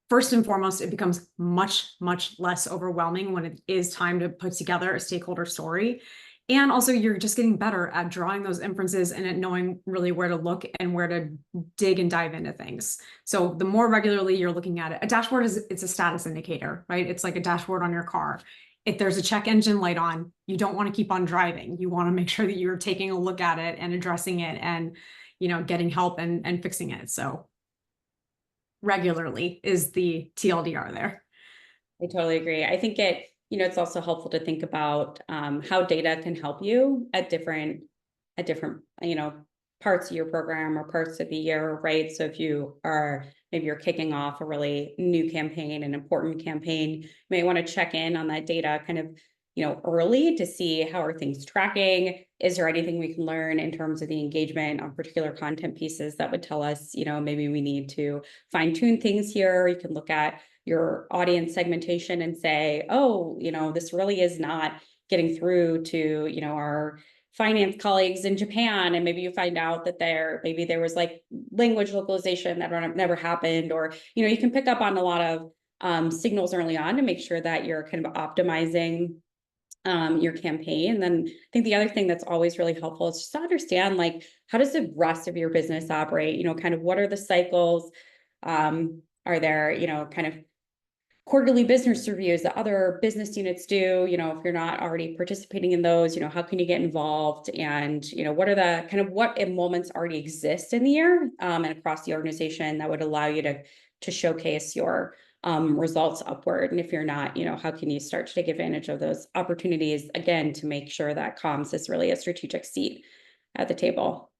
First and foremost, it becomes much, much less overwhelming when it is time to put together a stakeholder story. And also, you're just getting better at drawing those inferences and at knowing really where to look and where to dig and dive into things. So the more regularly you're looking at it, a dashboard it's a status indicator, right? It's like a dashboard on your car. If there's a check engine light on, you don't want to keep on driving. You want to make sure that you're taking a look at it and addressing it and, you know, getting help and fixing it. So regularly is the TLDR there. I totally agree. I think it's also helpful to think about how data can help you at different, parts of your program or parts of the year, right? So if maybe you're kicking off a really new campaign, an important campaign, you may want to check in on that data kind of, early to see how are things tracking. Is there anything we can learn in terms of the engagement on particular content pieces that would tell us, maybe we need to fine tune things here. You can look at your audience segmentation and say, oh, this really is not getting through to, our finance colleagues in Japan. And maybe you find out that maybe there was like language localization that never happened, or, you can pick up on a lot of signals early on to make sure that you're kind of optimizing your campaign. And then I think the other thing that's always really helpful is just to understand, like, how does the rest of your business operate? Kind of what are the cycles? Are there, kind of quarterly business reviews that other business units do? If you're not already participating in those, how can you get involved? And, what are the kind of what moments already exist in the year and across the organization that would allow you to showcase your results upward? And if you're not, how can you start to take advantage of those opportunities, again, to make sure that comms is really a strategic seat at the table?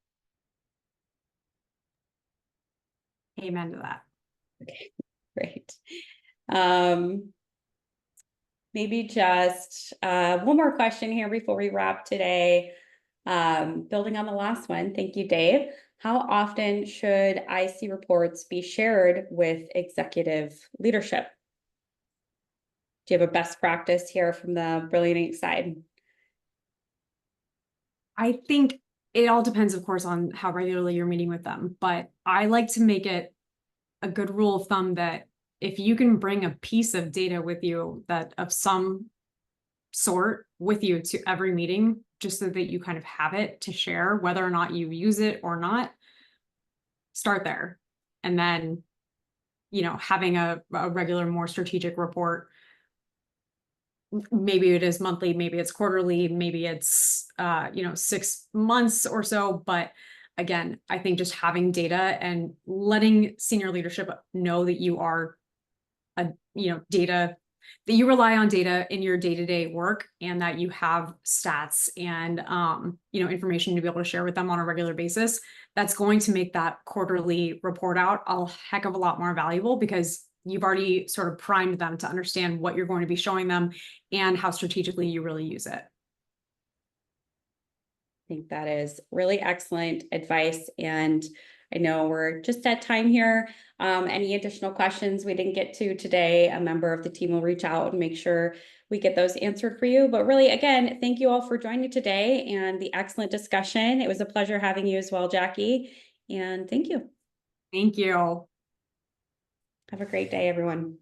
Amen to that. Okay, great. Maybe just one more question here before we wrap today. Building on the last one, thank you, Dave. How often should IC reports be shared with executive leadership? Do you have a best practice here from the Brilliant Inc. side? I think it all depends, of course, on how regularly you're meeting with them. But I like to make it a good rule of thumb that if you can bring a piece of data with you that of some sort with you to every meeting, just so that you kind of have it to share, whether or not you use it or not, start there. And then, having a regular, more strategic report, maybe it is monthly, maybe it's quarterly, maybe it's 6 months or so. But again, I think just having data and letting senior leadership know that you are data, that you rely on data in your day-to-day work, and that you have stats and information to be able to share with them on a regular basis, that's going to make that quarterly report out a heck of a lot more valuable, because you've already sort of primed them to understand what you're going to be showing them and how strategically you really use it. I think that is really excellent advice. And I know we're just at time here. Any additional questions we didn't get to today, a member of the team will reach out and make sure we get those answered for you. But really, again, thank you all for joining today and the excellent discussion. It was a pleasure having you as well, Jackie. And thank you. Thank you. Have a great day, everyone.